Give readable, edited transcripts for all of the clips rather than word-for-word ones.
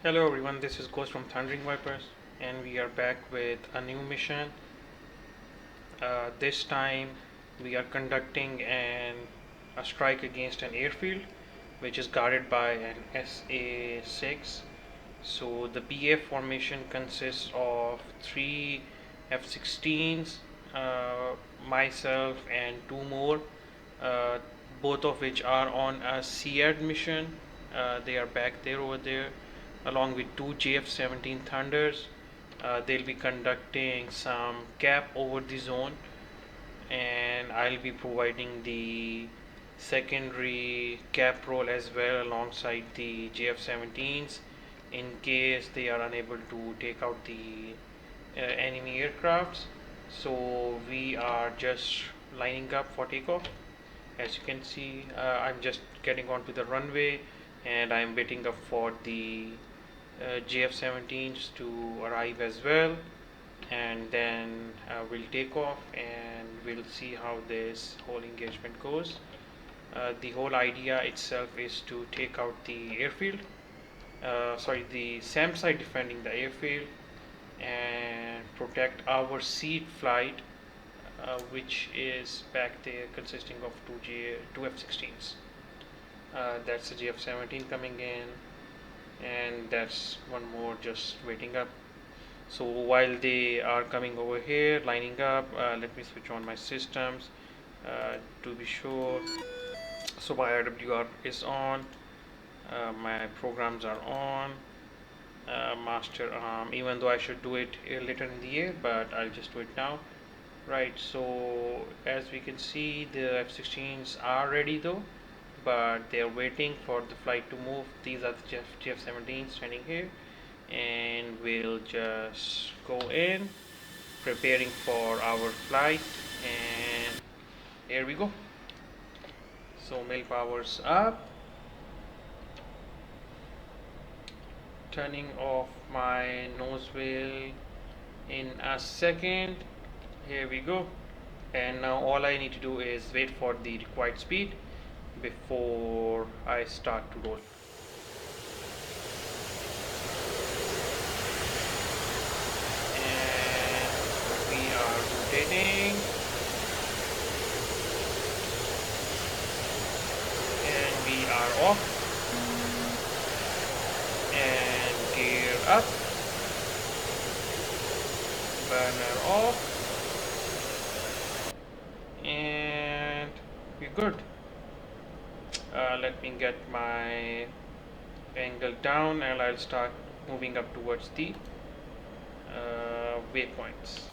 Hello everyone, this is Ghost from Thundering Vipers, and we are back with a new mission. This time we are conducting a strike against an airfield which is guarded by an SA-6. So the PAF formation consists of 3 F-16s, myself and 2 more, uh, both of which are on a SEAD mission. They are back there over there along with 2 JF17 Thunders. They'll be conducting some cap over the zone, and I'll be providing the secondary cap roll as well alongside the JF17s in case they are unable to take out the enemy aircrafts. So we are just lining up for takeoff. As you can see, I'm just getting onto the runway and I'm waiting up for the JF17s to arrive as well, and then we'll take off and we'll see how this whole engagement goes. The whole idea itself is to take out the airfield, the SAM site defending the airfield, and protect our seed flight, which is back there consisting of two F-16s. That's the JF-17 coming in, and that's one more just waiting up. So while they are coming over here lining up, let me switch on my systems to be sure. So my RWR is on, my programs are on, master arm, even though I should do it later in the year, but I'll just do it now. Right, so as we can see, the F-16s are ready though, but they are waiting for the flight to move. These are the JF-17 standing here, and we'll just go in preparing for our flight, and here we go. So mail powers up, turning off my nose wheel in a second. Here we go, and now all I need to do is wait for the required speed before I start to roll. And we are rotating, and we are off, and gear up, burner off, and we're good. Let me get my angle down and I'll start moving up towards the waypoints.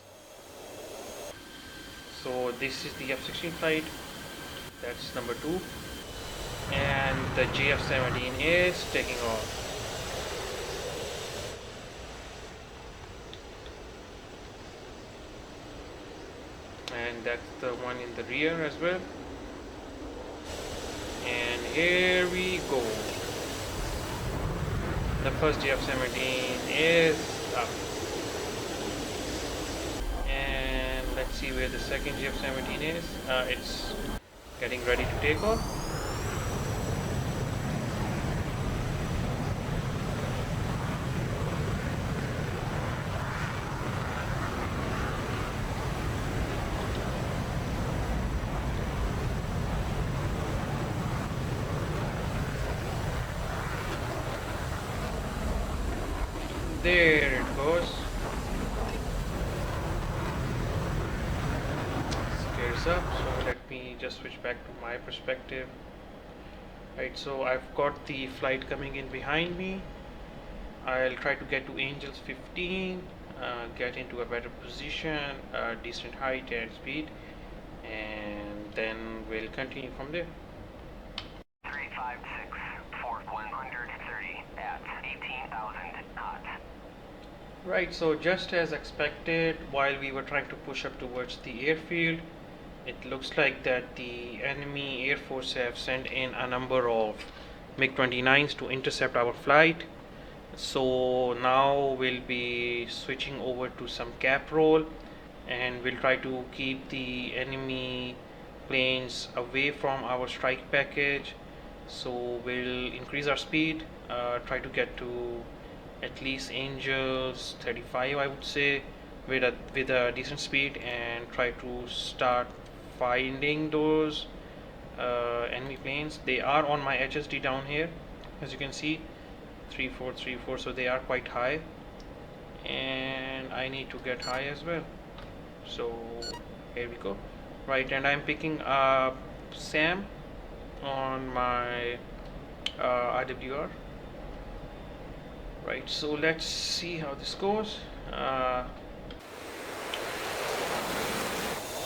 So this is the F-16 flight, that's number 2, and the JF-17 is taking off. And that's the one in the rear as well. And here we go. The first JF-17 is up. And let's see where the second JF-17 is. It's getting ready to take off. There it goes. Scares up, so let me just switch back to my perspective. Right, so I've got the flight coming in behind me. I'll try to get to Angels 15, get into a better position, decent height and speed, and then we'll continue from there. 356 for 130 at 18,000 knots. Right, so just as expected, while we were trying to push up towards the airfield, it looks like that the enemy air force have sent in a number of MiG-29s to intercept our flight. So now we'll be switching over to some cap roll, and we'll try to keep the enemy planes away from our strike package. So we'll increase our speed, try to get to at least Angels 35, I would say, with a decent speed, and try to start finding those enemy planes. They are on my HSD down here, as you can see, 3434, so they are quite high, and I need to get high as well. So here we go. Right, and I'm picking up Sam on my IWR. Right, so let's see how this goes.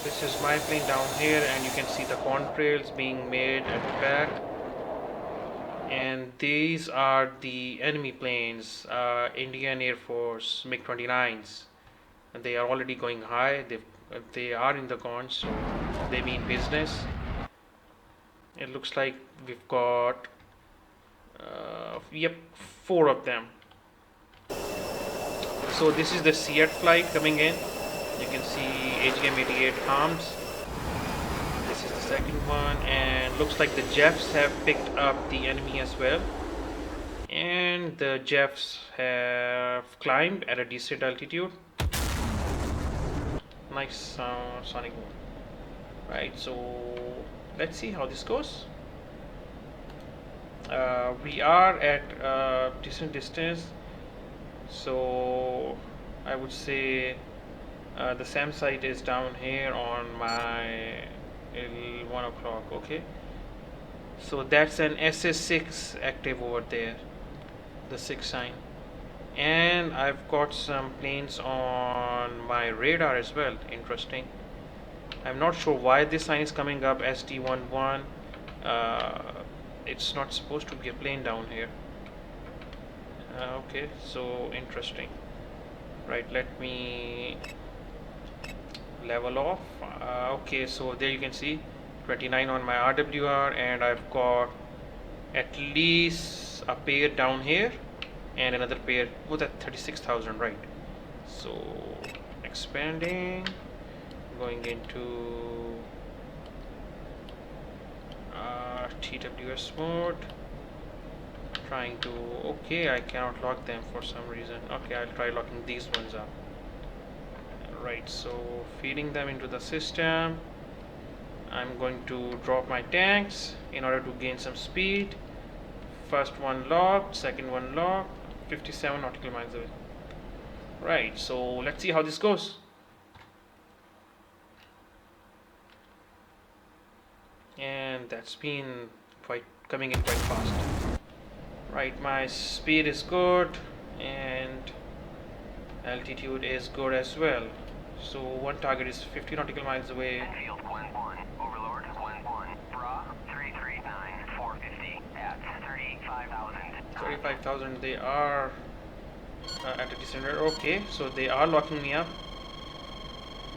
This is my plane down here, and you can see the contrails being made at the back. And these are the enemy planes, Indian Air Force MiG-29s. And they are already going high. They are in the con, so they mean business. It looks like we've got, yep, 4 of them. So this is the Seat flight coming in. You can see AGM-88 arms. This is the second one, and looks like the Jeffs have picked up the enemy as well. And the Jeffs have climbed at a decent altitude. Nice sonic boom. Right, so let's see how this goes. We are at a decent distance, so I would say the SAM site is down here on my 1 o'clock. Okay, so that's an SS6 active over there, the 6 sign, and I've got some planes on my radar as well. Interesting. I'm not sure why this sign is coming up SD11. It's not supposed to be a plane down here. Okay, so interesting. Right, let me level off. Okay, so there you can see 29 on my RWR, and I've got at least a pair down here and another pair. Oh, that 36,000, right? So expanding, going into TWS mode, trying to, okay, I cannot lock them for some reason. Okay, I'll try locking these ones up. Right, so feeding them into the system. I'm going to drop my tanks in order to gain some speed. First one locked, second one locked, 57 nautical miles away. Right, so let's see how this goes. And that's been coming in quite fast. Right, my speed is good and altitude is good as well. So one target is 50 nautical miles away. Enfield 1-1, Overlord 1-1, Bra 339, 450 at 35,000. 35,000, they are at a descender. Okay, so they are locking me up,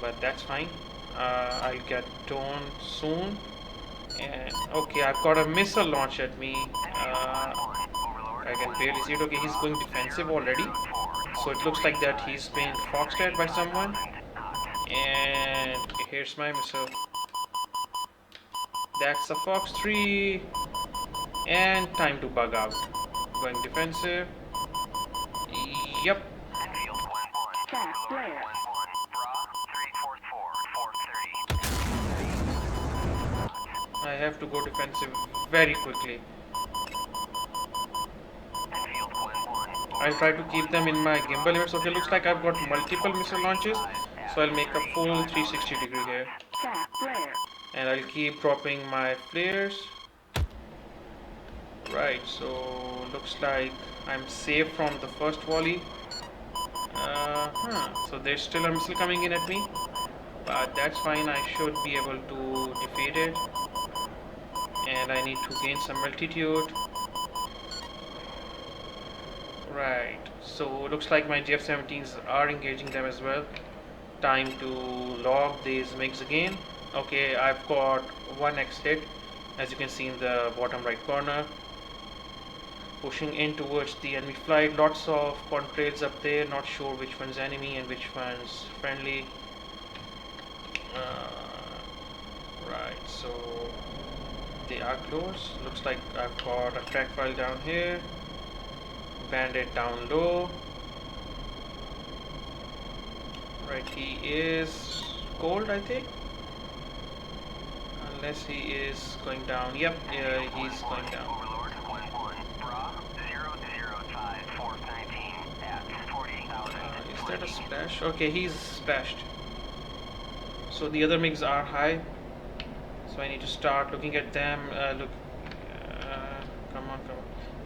but that's fine. I'll get done soon. And okay, I've got a missile launch at me. I can barely see it. Okay, he's going defensive already. So it looks like that he's been foxed at by someone. And here's my missile. That's a Fox 3. And time to bug out. Going defensive. Yep. Enfield 1-1, Overlord 1-1, Bra 344, 430. I have to go defensive very quickly. Enfield 1-1, I'll try to keep them in my gimbal limits. Okay, looks like I've got multiple missile launches, so I'll make a full 360 degree here. And I'll keep dropping my flares. Right, so looks like I'm safe from the first volley. So there's still a missile coming in at me, but that's fine. I should be able to defeat it. And I need to gain some altitude. Right, so looks like my JF17s are engaging them as well. Time to log these MiGs again. Okay, I've got 1x hit, as you can see in the bottom right corner. Pushing in towards the enemy flight. Lots of contrails up there. Not sure which one's enemy and which one's friendly. Right, so they are close. Looks like I've got a track file down here. Bandit down low. Right, he is cold, I think. Unless he is going down. Yep, he's going down. Overlord 1-1, Bra 0005 419 at 48,000. Is that a splash? Okay, he's splashed. So the other MiGs are high. So I need to start looking at them. Come on.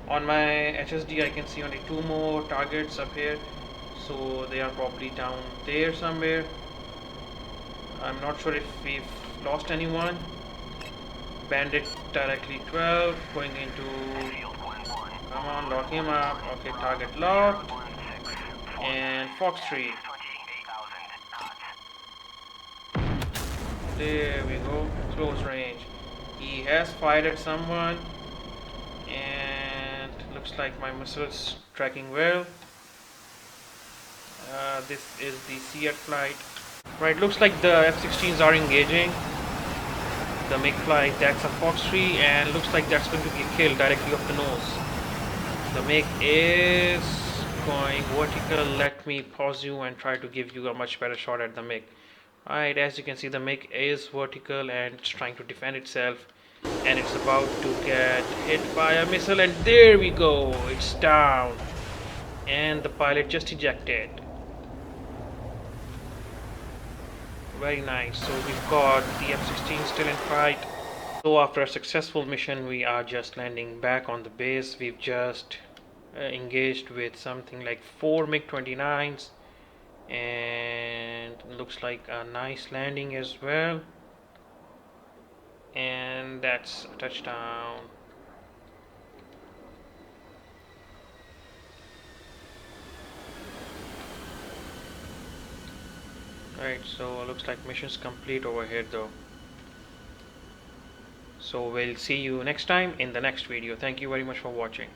On my HSD I can see only 2 more targets up here. So they are probably down there somewhere. I'm not sure if we've lost anyone. Bandit directly 12 going into. Come on, lock him up. Okay, target locked. And Fox 3. There we go. Close range. He has fired at someone. And looks like my missile's tracking well. This is the Seat flight. Right, looks like the F-16s are engaging. The MiG flight, that's a Fox 3, and looks like that's going to be killed directly off the nose. The MiG is going vertical. Let me pause you and try to give you a much better shot at the MiG. Alright, as you can see, the MiG is vertical and it's trying to defend itself. And it's about to get hit by a missile, and there we go, it's down. And the pilot just ejected. Very nice. So we've got the F-16 still in fight. So after a successful mission, we are just landing back on the base. We've just engaged with something like 4 MiG-29s, and looks like a nice landing as well. And that's a touchdown. Right, so looks like mission's complete over here though. So we'll see you next time in the next video. Thank you very much for watching.